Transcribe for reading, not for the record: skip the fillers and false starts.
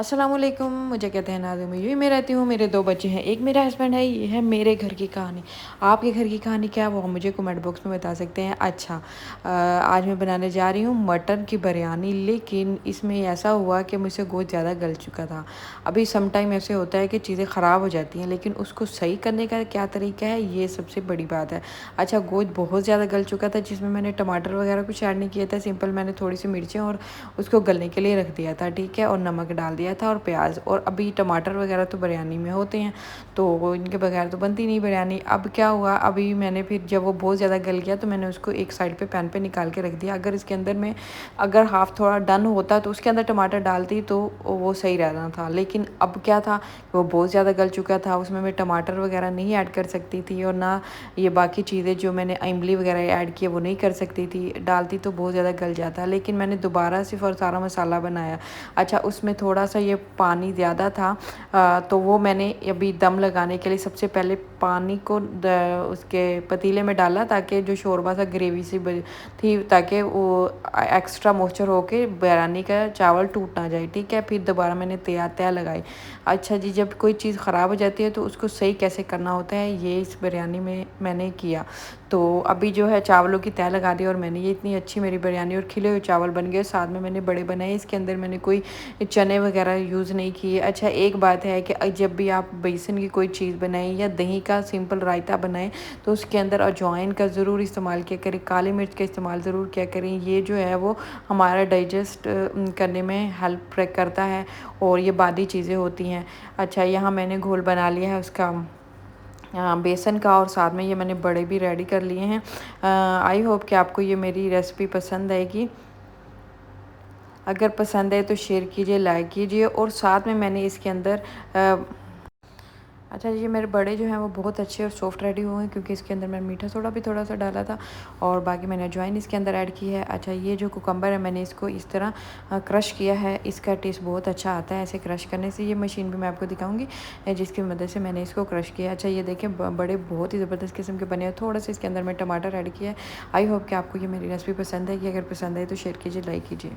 अस्सलाम वालेकुम। मुझे कहते हैं नाज़िम, मैं यूँ में रहती हूँ, मेरे 2 बच्चे हैं, एक मेरा हस्बैंड है। ये है मेरे घर की कहानी। आपके घर की कहानी क्या है वो मुझे कमेंट बॉक्स में बता सकते हैं। अच्छा, आज मैं बनाने जा रही हूँ मटन की बिरयानी, लेकिन इसमें ऐसा हुआ कि मुझसे गोश्त ज़्यादा गल चुका था। अभी सम टाइम ऐसे होता है कि चीज़ें ख़राब हो जाती हैं, लेकिन उसको सही करने का क्या तरीका है, ये सबसे बड़ी बात है। अच्छा, गोश्त बहुत ज़्यादा गल चुका था, जिसमें मैंने टमाटर वगैरह कुछ ऐड नहीं किया था। सिंपल मैंने थोड़ी सी मिर्चें और उसको गलने के लिए रख दिया था, ठीक है, और नमक डाल दिया था और प्याज। और अभी टमाटर वगैरह तो बिरयानी में होते हैं, तो इनके बगैर तो बनती नहीं बिरयानी। अब क्या हुआ, अभी मैंने फिर जब वो बहुत ज़्यादा गल गया तो मैंने उसको एक साइड पे पैन पे निकाल के रख दिया। अगर इसके अंदर में अगर हाफ़ थोड़ा डन होता तो उसके अंदर टमाटर डालती तो वो सही रहना था, लेकिन अब क्या था, वो बहुत ज़्यादा गल चुका था। उसमें मैं टमाटर वगैरह नहीं ऐड कर सकती थी, और ना ये बाकी चीज़ें जो मैंने इमली वगैरह ऐड किए वो नहीं कर सकती थी। डालती तो बहुत ज़्यादा गल जाता, लेकिन मैंने दोबारा सिर्फ और सारा मसाला बनाया। अच्छा, उसमें थोड़ा सा ये पानी ज़्यादा था, तो वो मैंने अभी दम लगाने के लिए सबसे पहले पानी को उसके पतीले में डाला, ताकि जो शोरबा सा ग्रेवी सी थी, ताकि वो एक्स्ट्रा मॉइस्चर होके बिरयानी का चावल टूट ना जाए, ठीक है। फिर दोबारा मैंने तय लगाई। अच्छा जी, जब कोई चीज़ ख़राब हो जाती है तो उसको सही कैसे करना होता है, ये इस बिरयानी में मैंने किया। तो अभी जो है चावलों की तय लगा दी, और मैंने ये इतनी अच्छी मेरी बिरयानी और खिले हुए चावल बन गए। साथ में मैंने बड़े बनाए, इसके अंदर मैंने कोई चने वगैरह यूज़ नहीं किए। अच्छा, एक बात है कि जब भी आप बेसन की कोई चीज़ बनाएं या दही का सिंपल रायता बनाएं, तो उसके अंदर अजवाइन का ज़रूर इस्तेमाल किया करें, काली मिर्च का इस्तेमाल ज़रूर किया करें। ये जो है वो हमारा डाइजेस्ट करने में हेल्प करता है, और ये बादी चीज़ें होती हैं। अच्छा, यहाँ मैंने घोल बना लिया है उसका, बेसन का, और साथ में ये मैंने बड़े भी रेडी कर लिए हैं। आई होप कि आपको ये मेरी रेसिपी पसंद आएगी। अगर पसंद आए तो शेयर कीजिए, लाइक कीजिए, और साथ में मैंने इसके अंदर अच्छा, ये मेरे बड़े जो हैं वो बहुत अच्छे और सॉफ्ट रेडी हुए हैं, क्योंकि इसके अंदर मैंने मीठा सोडा भी थोड़ा सा डाला था, और बाकी मैंने अजवाइन इसके अंदर ऐड की है। अच्छा, ये जो कुकम्बर है मैंने इसको इस तरह क्रश किया है, इसका टेस्ट बहुत अच्छा आता है ऐसे क्रश करने से। ये मशीन भी मैं आपको दिखाऊंगी जिसकी मदद से मैंने इसको क्रश किया। अच्छा, ये देखें बड़े बहुत ही ज़बरदस्त किस्म के बने हैं। थोड़ा सा इसके अंदर मैं टमाटर ऐड किया है। आई होप कि आपको ये मेरी रेसिपी पसंद है कि अगर पसंद है तो शेयर कीजिए, लाइक कीजिए।